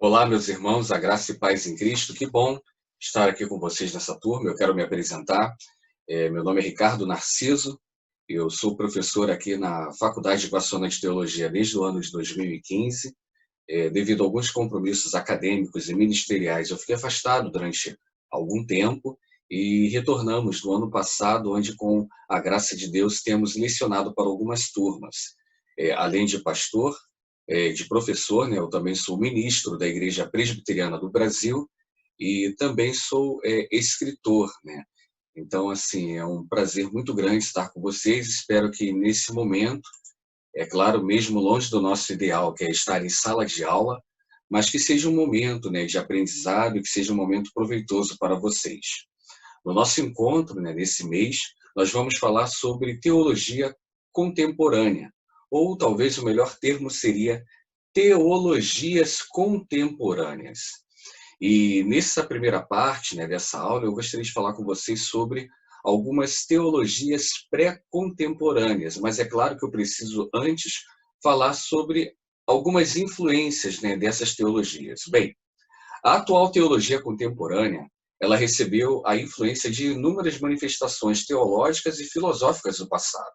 Olá, meus irmãos, a graça e paz em Cristo. Que bom estar aqui com vocês nessa turma. Eu quero me apresentar. Meu nome é Ricardo Narciso. Eu sou professor aqui na Faculdade Equacional de Teologia desde o ano de 2015. Devido a alguns compromissos acadêmicos e ministeriais, eu fiquei afastado durante algum tempo e retornamos no ano passado, onde, com a graça de Deus, temos lecionado para algumas turmas. Além de pastor, de professor, né, eu também sou ministro da Igreja Presbiteriana do Brasil e também sou escritor, né? Então, assim, é um prazer muito grande estar com vocês. Espero que nesse momento, é claro, mesmo longe do nosso ideal, que é estar em sala de aula, mas que seja um momento, né, de aprendizado e que seja um momento proveitoso para vocês. No nosso encontro, né, nesse mês, nós vamos falar sobre teologia contemporânea, ou talvez o melhor termo seria teologias contemporâneas. E nessa primeira parte, né, dessa aula, eu gostaria de falar com vocês sobre algumas teologias pré-contemporâneas, mas é claro que eu preciso antes falar sobre algumas influências, né, dessas teologias. Bem, a atual teologia contemporânea, ela recebeu a influência de inúmeras manifestações teológicas e filosóficas do passado.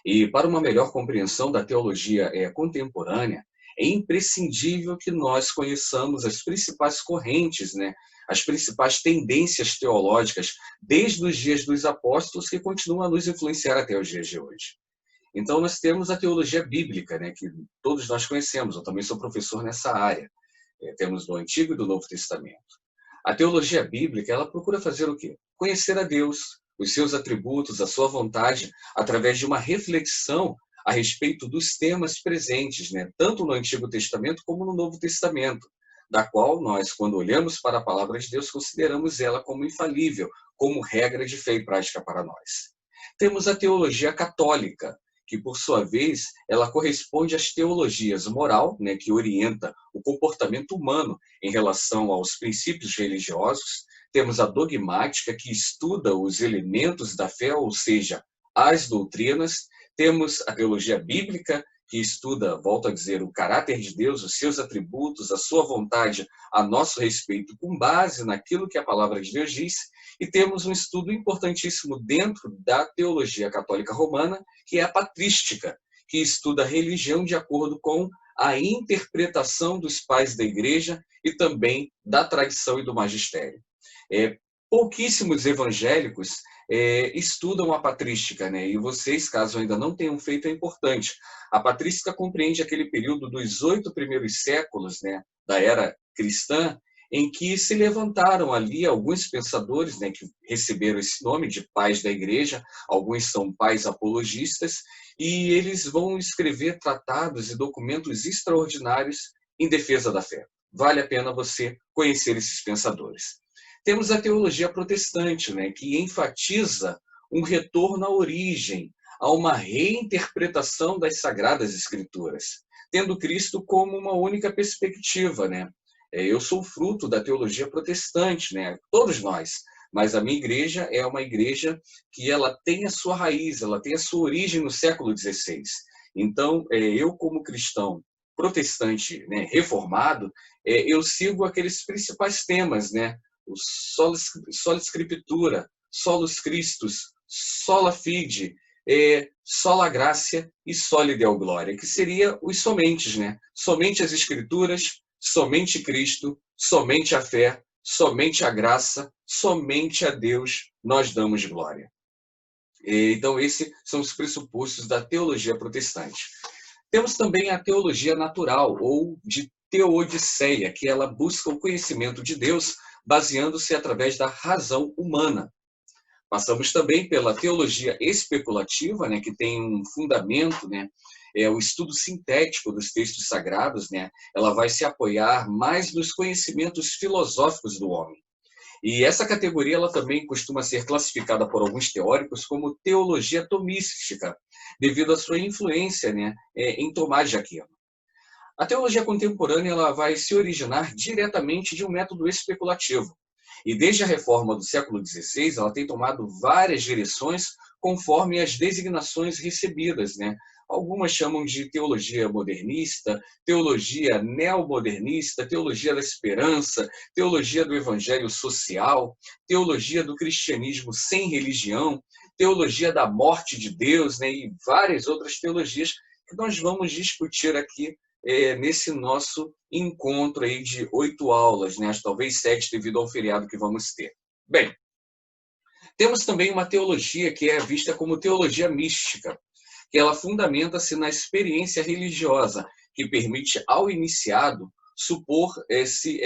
E para uma melhor compreensão da teologia contemporânea, é imprescindível que nós conheçamos as principais correntes, né, as principais tendências teológicas desde os dias dos apóstolos que continuam a nos influenciar até os dias de hoje. Então nós temos a teologia bíblica, né, que todos nós conhecemos. Eu também sou professor nessa área. Temos do Antigo e do Novo Testamento. A teologia bíblica, ela procura fazer o quê? Conhecer a Deus, os seus atributos, a sua vontade, através de uma reflexão a respeito dos temas presentes, né? Tanto no Antigo Testamento como no Novo Testamento, da qual nós, quando olhamos para a palavra de Deus, consideramos ela como infalível, como regra de fé e prática para nós. Temos a teologia católica, que, por sua vez, ela corresponde às teologias moral, né, que orienta o comportamento humano em relação aos princípios religiosos. Temos a dogmática, que estuda os elementos da fé, ou seja, as doutrinas. Temos a teologia bíblica, que estuda, volto a dizer, o caráter de Deus, os seus atributos, a sua vontade a nosso respeito, com base naquilo que a palavra de Deus diz. E temos um estudo importantíssimo dentro da teologia católica romana, que é a patrística, que estuda a religião de acordo com a interpretação dos pais da igreja e também da tradição e do magistério. Pouquíssimos evangélicos estudam a patrística, né? E vocês, caso ainda não tenham feito, é importante. A patrística compreende aquele período dos 8 primeiros séculos, né, da era cristã, em que se levantaram ali alguns pensadores, né, que receberam esse nome de pais da igreja. Alguns são pais apologistas, e eles vão escrever tratados e documentos extraordinários em defesa da fé. Vale a pena você conhecer esses pensadores. Temos a teologia protestante, né, que enfatiza um retorno à origem, a uma reinterpretação das Sagradas Escrituras, tendo Cristo como uma única perspectiva, né? Eu sou fruto da teologia protestante, né? Todos nós. Mas a minha igreja é uma igreja que ela tem a sua raiz, ela tem a sua origem no século XVI. Então, eu como cristão protestante, né, reformado, eu sigo aqueles principais temas, né? O sola escritura, solus Christus, sola fide, sola gratia e soli deo gloria, que seria os somentes, né? Somente as escrituras, somente Cristo, somente a fé, somente a graça, somente a Deus nós damos glória. Então, esses são os pressupostos da teologia protestante. Temos também a teologia natural, ou de teodiceia, que ela busca o conhecimento de Deus baseando-se através da razão humana. Passamos também pela teologia especulativa, né, que tem um fundamento, né, o estudo sintético dos textos sagrados, né, ela vai se apoiar mais nos conhecimentos filosóficos do homem. E essa categoria ela também costuma ser classificada por alguns teóricos como teologia tomística, devido à sua influência, né, em Tomás de Aquino. A teologia contemporânea ela vai se originar diretamente de um método especulativo. E desde a reforma do século XVI, ela tem tomado várias direções conforme as designações recebidas, né? algumas chamam de teologia modernista, teologia neomodernista, teologia da esperança, teologia do evangelho social, teologia do cristianismo sem religião, teologia da morte de Deus, né, e várias outras teologias que nós vamos discutir aqui nesse nosso encontro aí de 8 aulas, né, talvez 7 devido ao feriado que vamos ter. Bem, temos também uma teologia que é vista como teologia mística, que ela fundamenta-se na experiência religiosa, que permite ao iniciado supor-se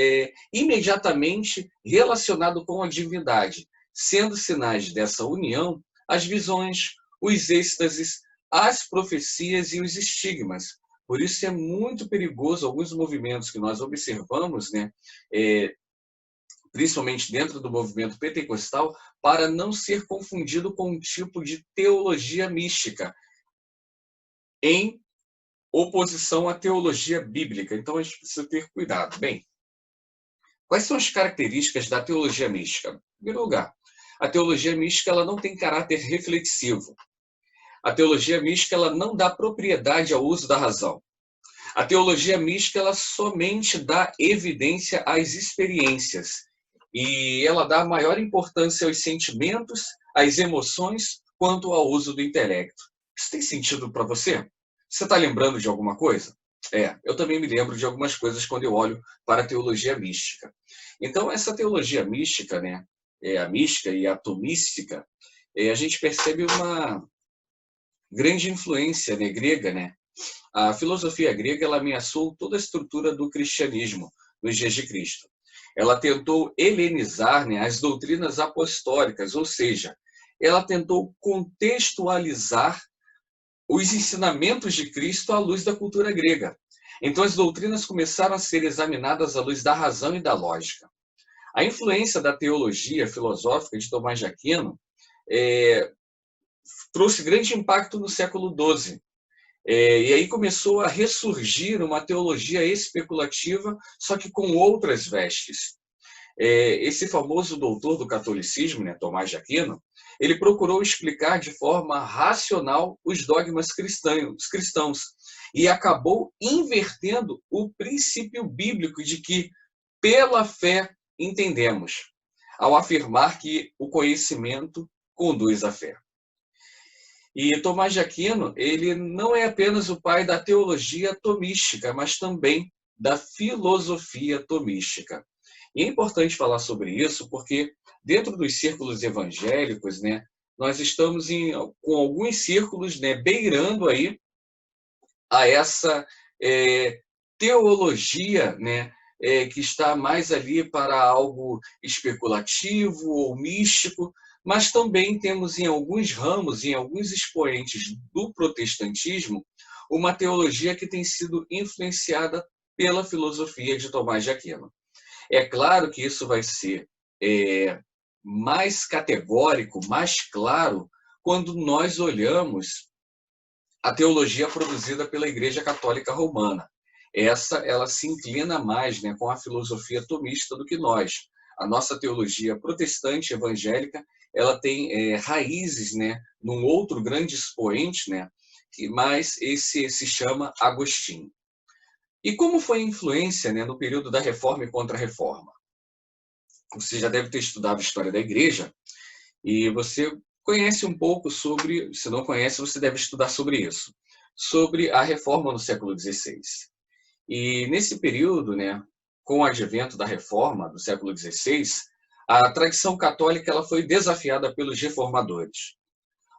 imediatamente relacionado com a divindade, sendo sinais dessa união as visões, os êxtases, as profecias e os estigmas. Por isso é muito perigoso alguns movimentos que nós observamos, né, principalmente dentro do movimento pentecostal, para não ser confundido com um tipo de teologia mística, em oposição à teologia bíblica. Então a gente precisa ter cuidado. Bem, quais são as características da teologia mística? Em primeiro lugar, a teologia mística ela não tem caráter reflexivo. A teologia mística ela não dá propriedade ao uso da razão. A teologia mística ela somente dá evidência às experiências. E ela dá maior importância aos sentimentos, às emoções, quanto ao uso do intelecto. Isso tem sentido para você? Você está lembrando de alguma coisa? Eu também me lembro de algumas coisas quando eu olho para a teologia mística. Então, essa teologia mística, né, a mística e a tomística, a gente percebe uma grande influência, né, grega, né? A filosofia grega ela ameaçou toda a estrutura do cristianismo nos dias de Cristo. Ela tentou helenizar, né, as doutrinas apostólicas, ou seja, ela tentou contextualizar os ensinamentos de Cristo à luz da cultura grega. Então as doutrinas começaram a ser examinadas à luz da razão e da lógica. A influência da teologia filosófica de Tomás de Aquino trouxe grande impacto no século XII. E aí começou a ressurgir uma teologia especulativa, só que com outras vestes. Esse famoso doutor do catolicismo, né, Tomás de Aquino, ele procurou explicar de forma racional os dogmas cristãos e acabou invertendo o princípio bíblico de que pela fé entendemos, ao afirmar que o conhecimento conduz à fé. E Tomás de Aquino, ele não é apenas o pai da teologia tomística, mas também da filosofia tomística. E é importante falar sobre isso porque dentro dos círculos evangélicos, né, nós estamos com alguns círculos, né, beirando aí a essa teologia, né, que está mais ali para algo especulativo ou místico, mas também temos em alguns ramos, em alguns expoentes do protestantismo, uma teologia que tem sido influenciada pela filosofia de Tomás de Aquino. É claro que isso vai ser mais categórico, mais claro, quando nós olhamos a teologia produzida pela Igreja Católica Romana. Ela se inclina mais, né, com a filosofia tomista do que nós. A nossa teologia protestante evangélica, ela tem raízes, né, num outro grande expoente, né, mas esse se chama Agostinho. E como foi a influência, né, no período da Reforma e Contra-Reforma? Você já deve ter estudado a história da Igreja e você conhece um pouco sobre, se não conhece, você deve estudar sobre isso, sobre a Reforma no século XVI. E nesse período, né, com o advento da Reforma do século XVI, a tradição católica ela foi desafiada pelos reformadores.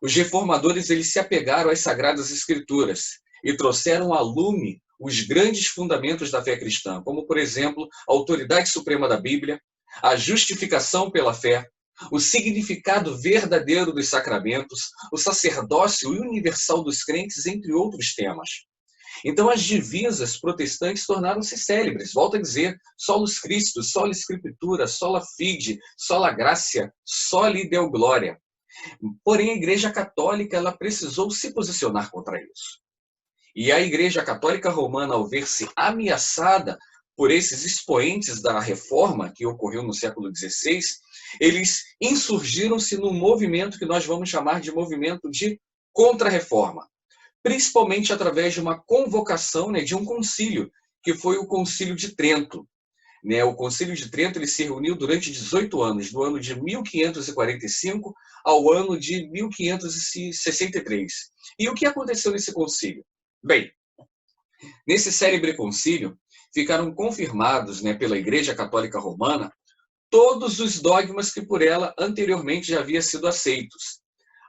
Os reformadores eles se apegaram às Sagradas Escrituras e trouxeram à lume os grandes fundamentos da fé cristã, como, por exemplo, a autoridade suprema da Bíblia, a justificação pela fé, o significado verdadeiro dos sacramentos, o sacerdócio universal dos crentes, entre outros temas. Então, as divisas protestantes tornaram-se célebres. Volto a dizer, solus Christus, sola Scriptura, sola fide, sola gratia, soli Deo gloria. Porém, a Igreja Católica ela precisou se posicionar contra isso. E a Igreja Católica Romana, ao ver-se ameaçada por esses expoentes da Reforma, que ocorreu no século XVI, eles insurgiram-se num movimento que nós vamos chamar de movimento de Contra-Reforma. principalmente através de uma convocação, né, de um concílio, que foi o Concílio de Trento. Né? O Concílio de Trento ele se reuniu durante 18 anos, do ano de 1545 ao ano de 1563. E o que aconteceu nesse concílio? Bem, nesse célebre concílio, ficaram confirmados, né, pela Igreja Católica Romana todos os dogmas que por ela anteriormente já haviam sido aceitos.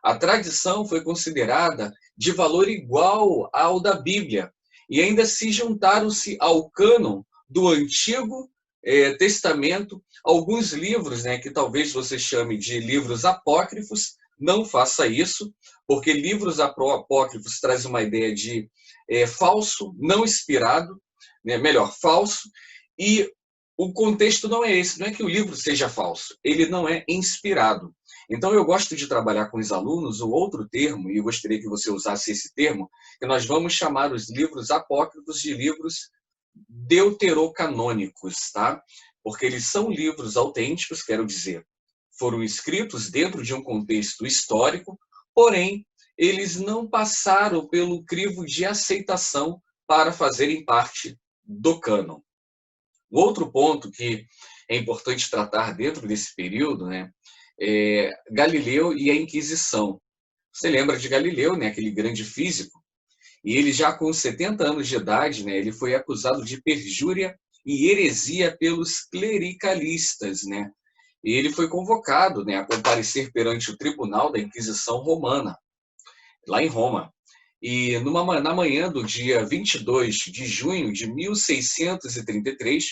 A tradição foi considerada de valor igual ao da Bíblia e ainda se juntaram-se ao cânon do Antigo Testamento alguns livros, né, que talvez você chame de livros apócrifos. Não faça isso, porque livros apócrifos trazem uma ideia de falso, não inspirado, né, melhor, falso, e o contexto não é esse, não é que o livro seja falso, ele não é inspirado. Então eu gosto de trabalhar com os alunos o outro termo, e eu gostaria que você usasse esse termo, que nós vamos chamar os livros apócrifos de livros deuterocanônicos, tá? Porque eles são livros autênticos, quero dizer, foram escritos dentro de um contexto histórico, porém, eles não passaram pelo crivo de aceitação para fazerem parte do cânon. O outro ponto que é importante tratar dentro desse período, né, é Galileu e a Inquisição. Você lembra de Galileu, né, aquele grande físico? E ele já com 70 anos de idade, né, ele foi acusado de perjúria e heresia pelos clericalistas, né? E ele foi convocado, né, a comparecer perante o tribunal da Inquisição Romana, lá em Roma. E na manhã do dia 22 de junho de 1633,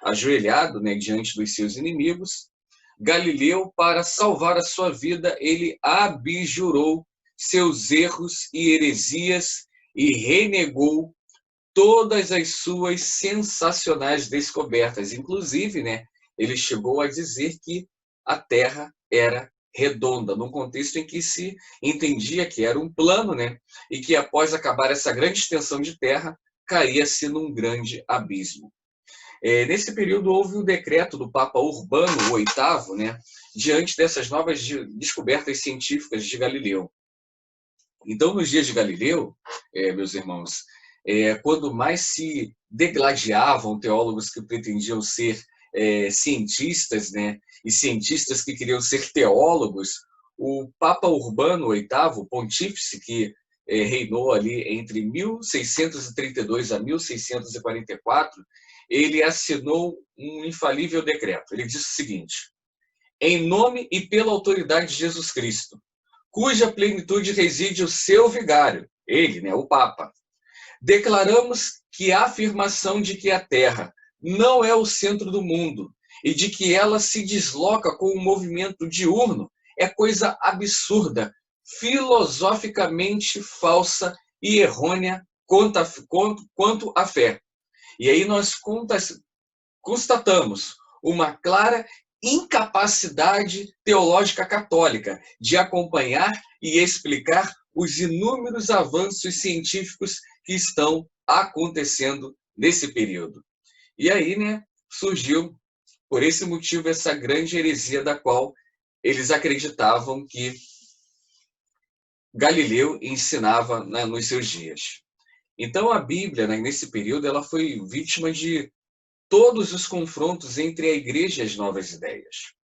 ajoelhado, né, diante dos seus inimigos, Galileu, para salvar a sua vida, ele abjurou seus erros e heresias e renegou todas as suas sensacionais descobertas. Inclusive, né, ele chegou a dizer que a Terra era redonda, num contexto em que se entendia que era um plano, né, e que após acabar essa grande extensão de terra, caía-se num grande abismo. Nesse período houve o decreto do Papa Urbano VIII, né, diante dessas novas descobertas científicas de Galileu. Então, nos dias de Galileu, meus irmãos, quando mais se degladiavam teólogos que pretendiam ser cientistas, né, e cientistas que queriam ser teólogos, o Papa Urbano VIII, pontífice que reinou ali entre 1632 a 1644, ele assinou um infalível decreto. Ele disse o seguinte: em nome e pela autoridade de Jesus Cristo, cuja plenitude reside o seu vigário, ele, né, o Papa, declaramos que a afirmação de que a Terra não é o centro do mundo e de que ela se desloca com um movimento diurno é coisa absurda, filosoficamente falsa e errônea quanto à fé. E aí nós constatamos uma clara incapacidade teológica católica de acompanhar e explicar os inúmeros avanços científicos que estão acontecendo nesse período. E aí, né, surgiu, por esse motivo, essa grande heresia da qual eles acreditavam que Galileu ensinava, né, nos seus dias. Então, a Bíblia, né, nesse período, ela foi vítima de todos os confrontos entre a Igreja e as novas ideias.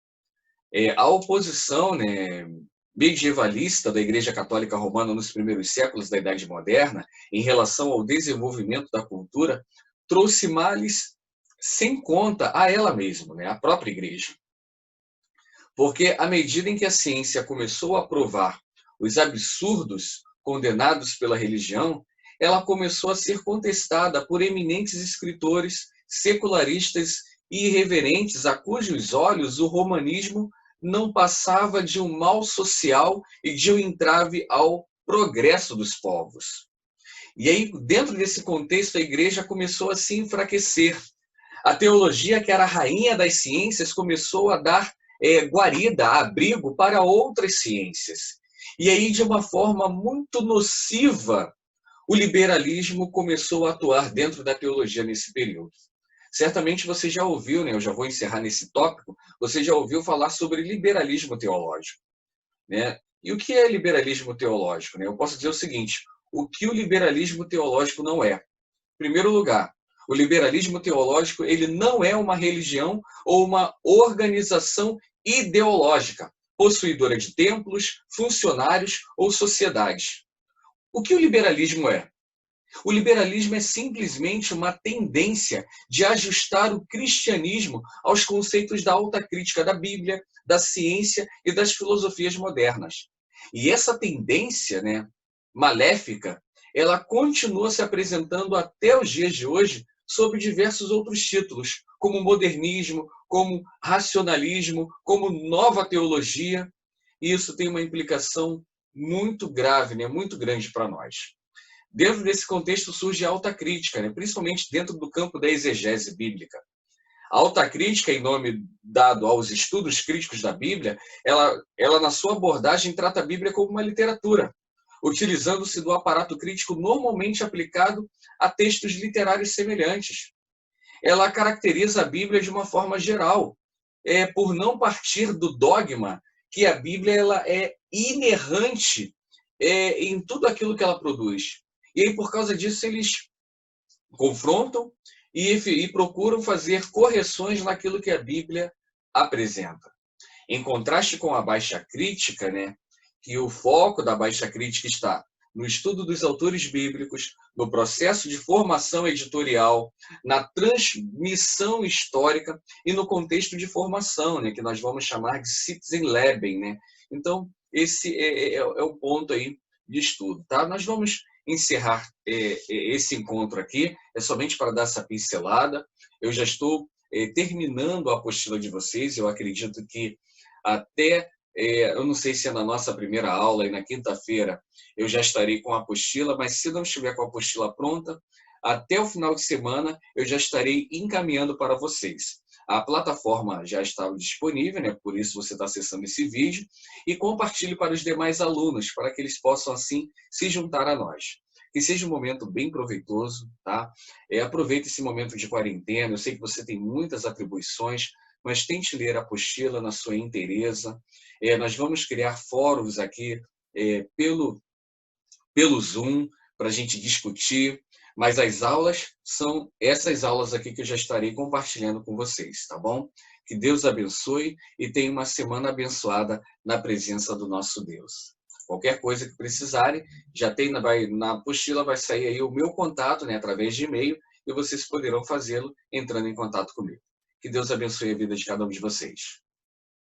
A oposição, né, medievalista da Igreja Católica Romana nos primeiros séculos da Idade Moderna, em relação ao desenvolvimento da cultura, trouxe males sem conta a ela mesma, né, a própria Igreja. Porque, à medida em que a ciência começou a provar os absurdos condenados pela religião, ela começou a ser contestada por eminentes escritores secularistas e irreverentes, a cujos olhos o romanismo não passava de um mal social e de um entrave ao progresso dos povos. E aí, dentro desse contexto, a igreja começou a se enfraquecer. A teologia, que era a rainha das ciências, começou a dar guarida, abrigo para outras ciências. E aí, de uma forma muito nociva, o liberalismo começou a atuar dentro da teologia nesse período. Certamente você já ouviu, né? Eu já vou encerrar nesse tópico, você já ouviu falar sobre liberalismo teológico, né? E o que é liberalismo teológico, né? Eu posso dizer o seguinte: o que o liberalismo teológico não é. Em primeiro lugar, o liberalismo teológico ele não é uma religião ou uma organização ideológica, possuidora de templos, funcionários ou sociedades. O que o liberalismo é? O liberalismo é simplesmente uma tendência de ajustar o cristianismo aos conceitos da alta crítica da Bíblia, da ciência e das filosofias modernas. E essa tendência, né, maléfica, ela continua se apresentando até os dias de hoje sob diversos outros títulos, como modernismo, como racionalismo, como nova teologia. E isso tem uma implicação muito grave, né, muito grande para nós. Dentro desse contexto surge a alta crítica, né? Principalmente dentro do campo da exegese bíblica. A alta crítica, em nome dado aos estudos críticos da Bíblia, ela na sua abordagem trata a Bíblia como uma literatura, utilizando-se do aparato crítico normalmente aplicado a textos literários semelhantes. Ela caracteriza a Bíblia de uma forma geral, por não partir do dogma que a Bíblia ela é inerrante em tudo aquilo que ela produz. E aí, por causa disso, eles confrontam e procuram fazer correções naquilo que a Bíblia apresenta. Em contraste com a baixa crítica, né, que o foco da baixa crítica está no estudo dos autores bíblicos, no processo de formação editorial, na transmissão histórica e no contexto de formação, né, que nós vamos chamar de Citizenleben, né? Então, esse é o ponto aí de estudo, tá? Nós vamos encerrar esse encontro aqui, é somente para dar essa pincelada. Eu já estou terminando a apostila de vocês, eu acredito que até, eu não sei se é na nossa primeira aula, e na quinta-feira eu já estarei com a apostila, mas se não estiver com a apostila pronta, até o final de semana eu já estarei encaminhando para vocês. A plataforma já está disponível, né? Por isso você está acessando esse vídeo, e compartilhe para os demais alunos, para que eles possam, assim, se juntar a nós. Que seja um momento bem proveitoso, tá? Aproveite esse momento de quarentena, eu sei que você tem muitas atribuições, mas tente ler a apostila na sua inteireza. Nós vamos criar fóruns aqui pelo Zoom, para a gente discutir, mas as aulas são essas aulas aqui que eu já estarei compartilhando com vocês, tá bom? Que Deus abençoe e tenha uma semana abençoada na presença do nosso Deus. Qualquer coisa que precisarem, já tem na apostila, vai sair aí o meu contato, né, através de e-mail, e vocês poderão fazê-lo entrando em contato comigo. Que Deus abençoe a vida de cada um de vocês.